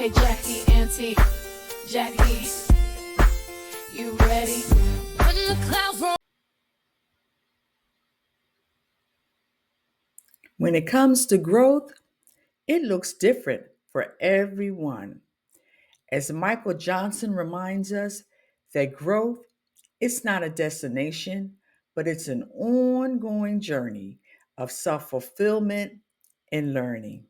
Hey Jackie, Auntie, Jackie, you ready? When the clouds roll. When it comes to growth, it looks different for everyone. As Michael Johnson reminds us, that growth is not a destination, but it's an ongoing journey of self fulfillment and learning.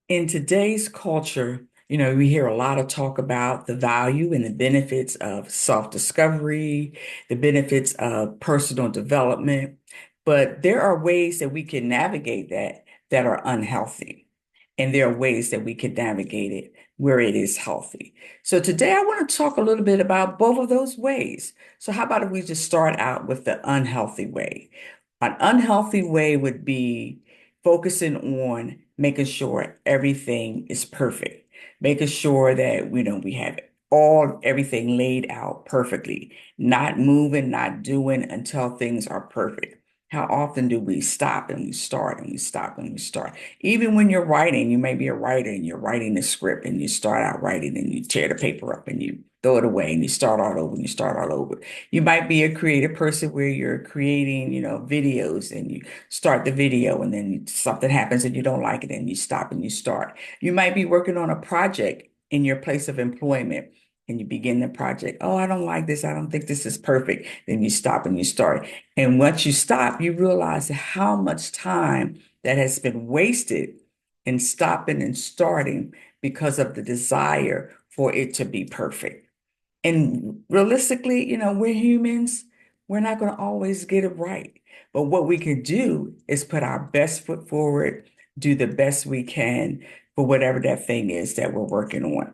In today's culture, we hear a lot of talk about the value and the benefits of self-discovery, the benefits of personal development, but there are ways that we can navigate that are unhealthy. And there are ways that we can navigate it where it is healthy. So today I want to talk a little bit about both of those ways. So how about if we just start out with the unhealthy way? An unhealthy way would be focusing on making sure everything is perfect, making sure that we have everything laid out perfectly, not moving, not doing until things are perfect. How often do we stop and we start and we stop and we start? Even when you're writing, you may be a writer and you're writing the script and you start out writing and you tear the paper up and you throw it away and you start all over and you start all over. You might be a creative person where you're creating, videos and you start the video and then something happens and you don't like it and you stop and you start. You might be working on a project in your place of employment and you begin the project. Oh, I don't like this. I don't think this is perfect. Then you stop and you start. And once you stop, you realize how much time that has been wasted in stopping and starting because of the desire for it to be perfect. And realistically, we're humans. We're not going to always get it right. But what we can do is put our best foot forward, do the best we can for whatever that thing is that we're working on.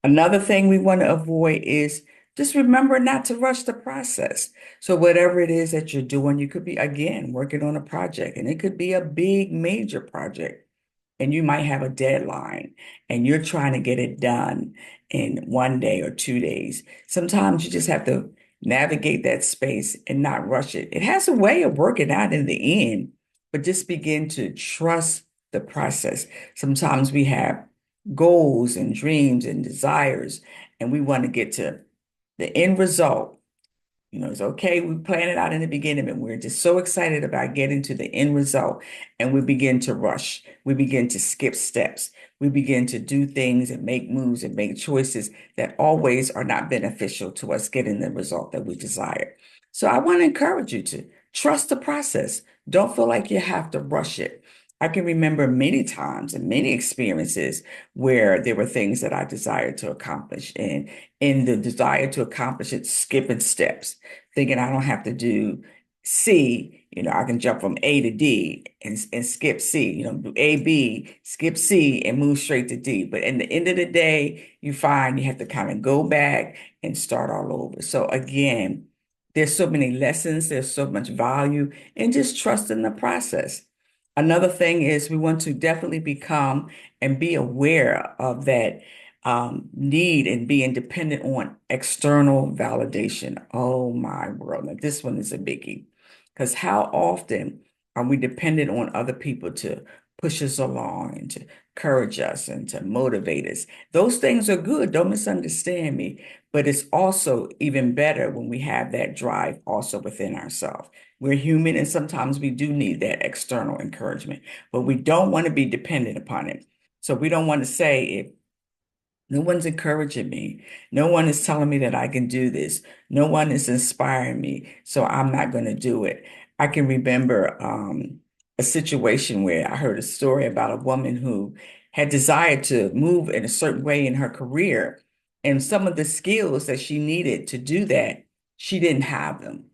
Another thing we want to avoid is just remember not to rush the process. So whatever it is that you're doing, you could be, again, working on a project, and it could be a big, major project and you might have a deadline and you're trying to get it done in 1 day or 2 days. Sometimes you just have to navigate that space and not rush it. It has a way of working out in the end, but just begin to trust the process. Sometimes we have goals and dreams and desires, and we want to get to the end result. It's okay. We plan it out in the beginning, and we're just so excited about getting to the end result. And we begin to rush. We begin to skip steps. We begin to do things and make moves and make choices that always are not beneficial to us getting the result that we desire. So I want to encourage you to trust the process. Don't feel like you have to rush it. I can remember many times and many experiences where there were things that I desired to accomplish. And in the desire to accomplish it, skipping steps, thinking I don't have to do C, I can jump from A to D and skip C, do A, B, skip C and move straight to D. But in the end of the day, you find you have to kind of go back and start all over. So again, there's so many lessons, there's so much value in just trusting the process. Another thing is we want to definitely become and be aware of that need and being dependent on external validation. Oh my world. Now, this one is a biggie because how often are we dependent on other people to push us along and to encourage us and to motivate us? Those things are good. Don't misunderstand me. But it's also even better when we have that drive also within ourselves. We're human and sometimes we do need that external encouragement, but we don't want to be dependent upon it. So we don't want to say if no one's encouraging me. No one is telling me that I can do this. No one is inspiring me, so I'm not going to do it. I can remember a situation where I heard a story about a woman who had desired to move in a certain way in her career, and some of the skills that she needed to do that, she didn't have them.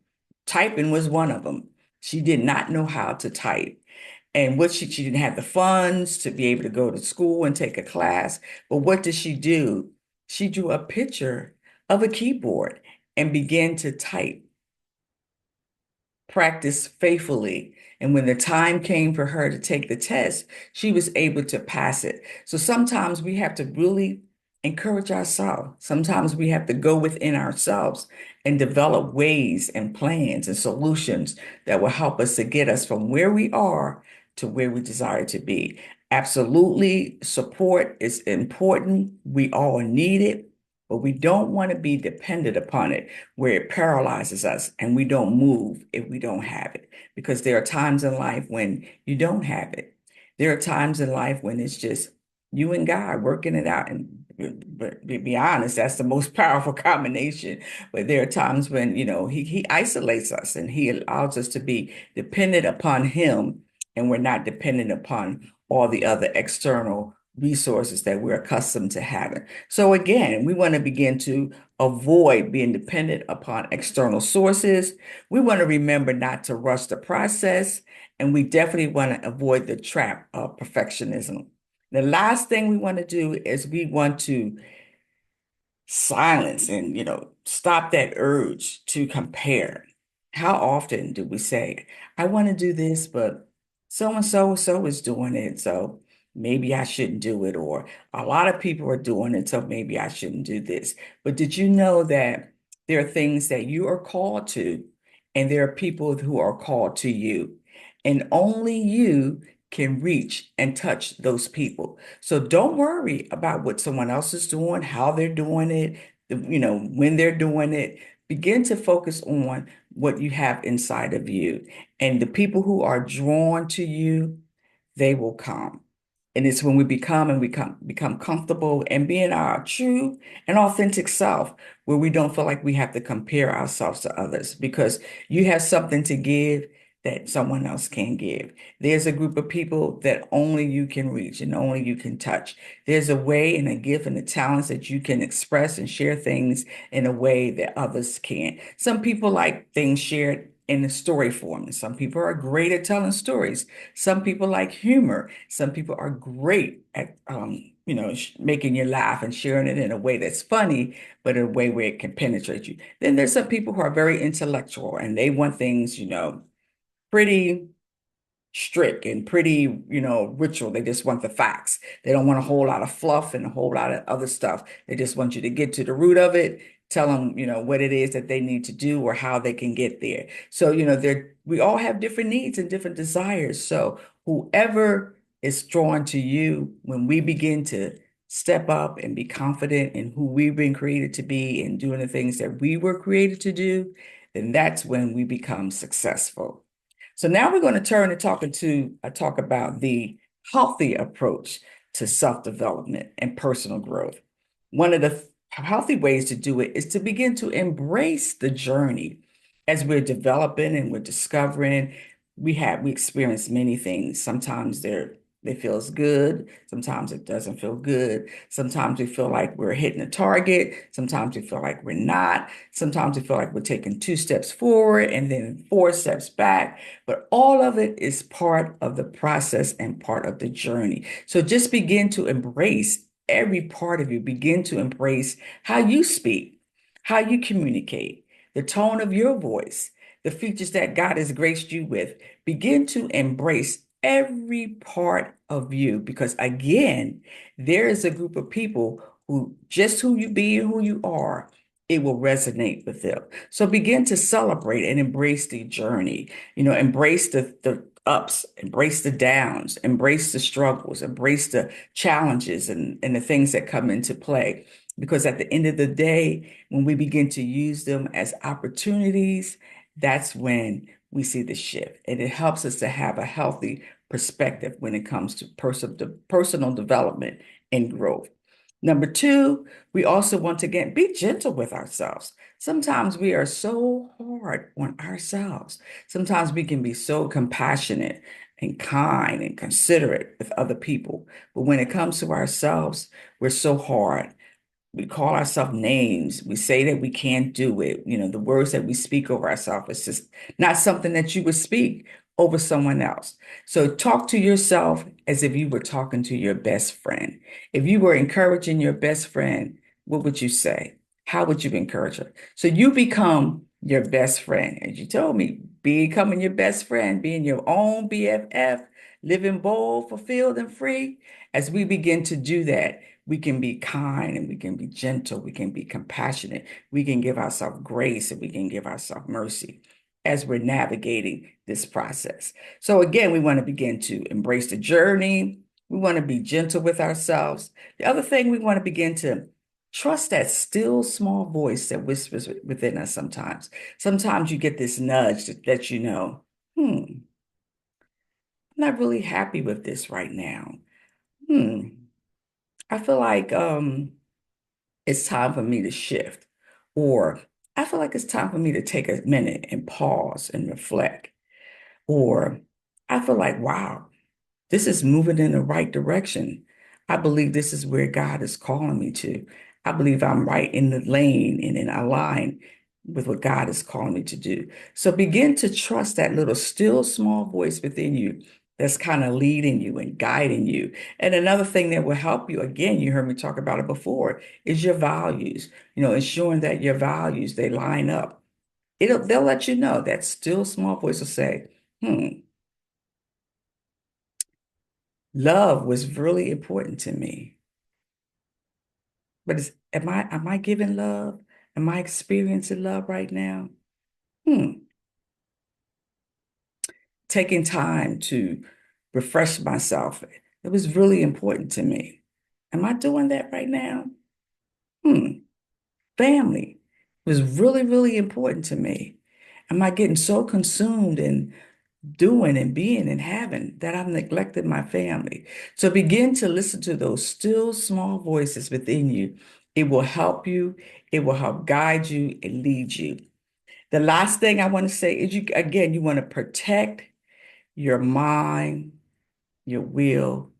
Typing was one of them. She did not know how to type. And she didn't have the funds to be able to go to school and take a class. But what did she do? She drew a picture of a keyboard and began to type, practice faithfully. And when the time came for her to take the test, she was able to pass it. So sometimes we have to really encourage ourselves. Sometimes we have to go within ourselves and develop ways and plans and solutions that will help us to get us from where we are to where we desire to be. Absolutely, support is important. We all need it, but we don't want to be dependent upon it where it paralyzes us and we don't move if we don't have it. Because there are times in life when you don't have it. There are times in life when it's just you and God working it out. And but to be honest, that's the most powerful combination. But there are times when, he isolates us and he allows us to be dependent upon him, and we're not dependent upon all the other external resources that we're accustomed to having. So again, we want to begin to avoid being dependent upon external sources. We want to remember not to rush the process, and we definitely want to avoid the trap of perfectionism. The last thing we want to do is we want to silence and, stop that urge to compare. How often do we say, I want to do this, but so is doing it, so maybe I shouldn't do it, or a lot of people are doing it, so maybe I shouldn't do this. But did you know that there are things that you are called to, and there are people who are called to you, and only you can reach and touch those people. So don't worry about what someone else is doing, how they're doing it, when they're doing it. Begin to focus on what you have inside of you. And the people who are drawn to you, they will come. And it's when we become comfortable and being our true and authentic self, where we don't feel like we have to compare ourselves to others, because you have something to give that someone else can't give. There's a group of people that only you can reach and only you can touch. There's a way and a gift and a talents that you can express and share things in a way that others can't. Some people like things shared in the story form, and some people are great at telling stories. Some people like humor. Some people are great at, making you laugh and sharing it in a way that's funny, but in a way where it can penetrate you. Then there's some people who are very intellectual and they want things, pretty strict and pretty, ritual. They just want the facts. They don't want a whole lot of fluff and a whole lot of other stuff. They just want you to get to the root of it, tell them, what it is that they need to do or how they can get there. So, we all have different needs and different desires. So whoever is drawn to you, when we begin to step up and be confident in who we've been created to be and doing the things that we were created to do, then that's when we become successful. So now we're going to turn to talk about the healthy approach to self-development and personal growth. One of the healthy ways to do it is to begin to embrace the journey as we're developing and we're discovering. We experience many things. Sometimes they feels good. Sometimes it doesn't feel good. Sometimes we feel like we're hitting a target. Sometimes we feel like we're not. Sometimes we feel like we're taking 2 steps forward and then 4 steps back. But all of it is part of the process and part of the journey. So just begin to embrace every part of you. Begin to embrace how you speak, how you communicate, the tone of your voice, the features that God has graced you with. Begin to embrace every part of you, because again, there is a group of people who just who you be and who you are, it will resonate with them. So begin to celebrate and embrace the journey, embrace the ups, embrace the downs, embrace the struggles, embrace the challenges and the things that come into play. Because at the end of the day, when we begin to use them as opportunities, that's when we see the shift. And it helps us to have a healthy perspective when it comes to personal development and growth. Number two, we also want to be gentle with ourselves. Sometimes we are so hard on ourselves. Sometimes we can be so compassionate and kind and considerate with other people. But when it comes to ourselves, we're so hard. We call ourselves names. We say that we can't do it. The words that we speak over ourselves, it's just not something that you would speak over someone else. So talk to yourself as if you were talking to your best friend. If you were encouraging your best friend, what would you say? How would you encourage her? So you become your best friend. As you told me, becoming your best friend, being your own BFF, living bold, fulfilled, and free. As we begin to do that, We can be kind and we can be gentle. We can be compassionate. We can give ourselves grace and we can give ourselves mercy as we're navigating this process. So again, we want to begin to embrace the journey. We want to be gentle with ourselves. The other thing, we want to begin to trust that still small voice that whispers within us sometimes. Sometimes you get this nudge that lets you know, I'm not really happy with this right now. Hmm, I feel like it's time for me to shift. Or I feel like it's time for me to take a minute and pause and reflect. Or I feel like, wow, this is moving in the right direction. I believe this is where God is calling me to. I believe I'm right in the lane and in a line with what God is calling me to do. So begin to trust that little still small voice within you that's kind of leading you and guiding you. And another thing that will help you, again, you heard me talk about it before, is your values. Ensuring that your values, they line up. They'll let you know that still small voice will say, hmm, love was really important to me. But am I giving love? Am I experiencing love right now? Hmm. Taking time to refresh myself. It was really important to me. Am I doing that right now? Hmm. Family was really, really important to me. Am I getting so consumed in doing and being and having that I've neglected my family? So begin to listen to those still small voices within you. It will help you, it will help guide you and lead you. The last thing I want to say is you want to protect your mind, your will,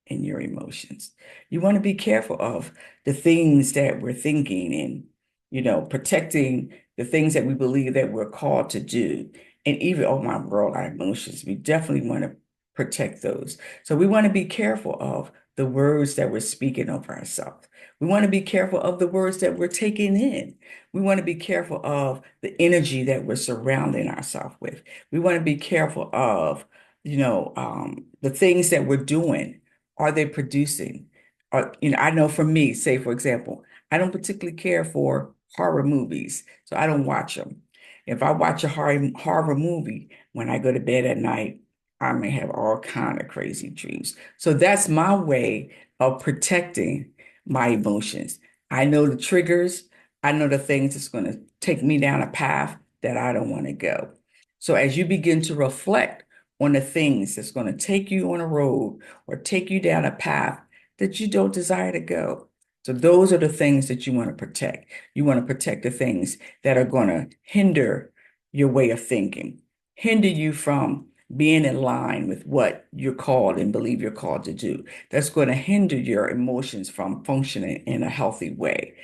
and your emotions. You want to be careful of the things that we're thinking and, protecting the things that we believe that we're called to do. And even, oh my world, our emotions, we definitely want to protect those. So we want to be careful of the words that we're speaking over ourselves. We want to be careful of the words that we're taking in. We want to be careful of the energy that we're surrounding ourselves with. We want to be careful of the things that we're doing, are they producing? I know for me, say for example, I don't particularly care for horror movies, so I don't watch them. If I watch a horror movie, when I go to bed at night, I may have all kind of crazy dreams. So that's my way of protecting my emotions. I know the triggers. I know the things that's going to take me down a path that I don't want to go. So as you begin to reflect on the things that's going to take you on a road or take you down a path that you don't desire to go. So those are the things that you want to protect. You want to protect the things that are going to hinder your way of thinking, hinder you from being in line with what you're called and believe you're called to do. That's going to hinder your emotions from functioning in a healthy way.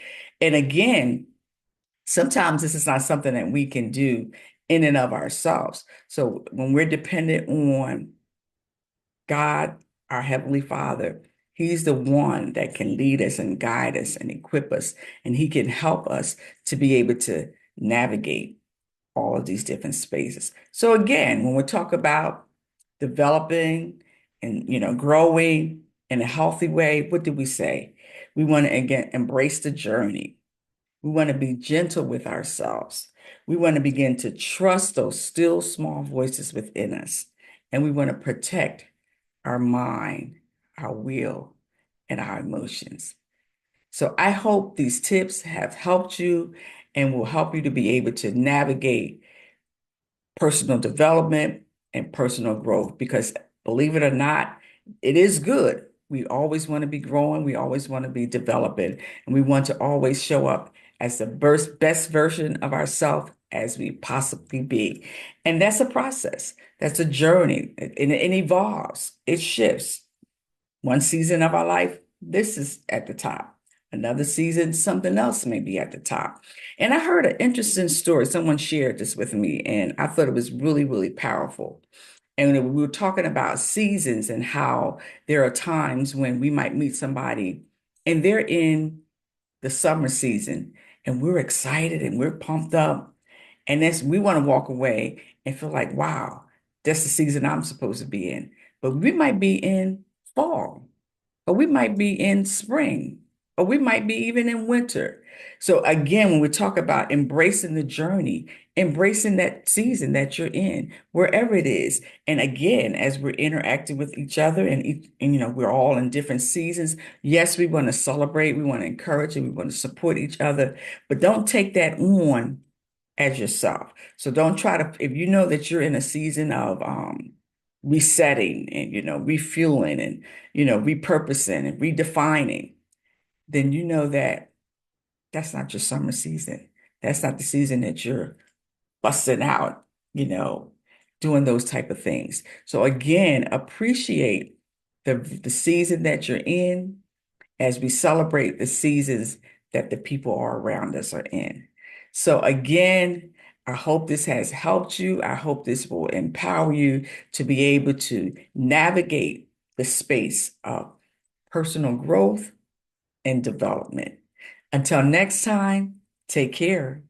And again, sometimes this is not something that we can do in and of ourselves. So when we're dependent on God, our Heavenly Father, He's the one that can lead us and guide us and equip us, and He can help us to be able to navigate all of these different spaces. So again, when we talk about developing and growing in a healthy way, what do we say? We want to again embrace the journey. We want to be gentle with ourselves. We want to begin to trust those still small voices within us. And we want to protect our mind, our will, and our emotions. So I hope these tips have helped you and will help you to be able to navigate personal development and personal growth because believe it or not, it is good. We always want to be growing, we always want to be developing, and we want to always show up as the best version of ourselves as we possibly be. And that's a process, that's a journey, and it evolves, it shifts. One season of our life, this is at the top. Another season, something else may be at the top. And I heard an interesting story. Someone shared this with me, and I thought it was really, really powerful. And we were talking about seasons and how there are times when we might meet somebody and they're in the summer season and we're excited and we're pumped up. And we want to walk away and feel like, wow, that's the season I'm supposed to be in. But we might be in fall or we might be in spring, or we might be even in winter. So again, when we talk about embracing the journey, embracing that season that you're in, wherever it is. And again, as we're interacting with each other and we're all in different seasons. Yes, we want to celebrate, we want to encourage, and we want to support each other, but don't take that on as yourself. So don't try to, if you know that you're in a season of resetting and refueling and repurposing and redefining, then you know that that's not your summer season. That's not the season that you're busting out, you know, doing those type of things. So again, appreciate the season that you're in as we celebrate the seasons that the people are around us are in. So again, I hope this has helped you. I hope this will empower you to be able to navigate the space of personal growth and development. Until next time, take care.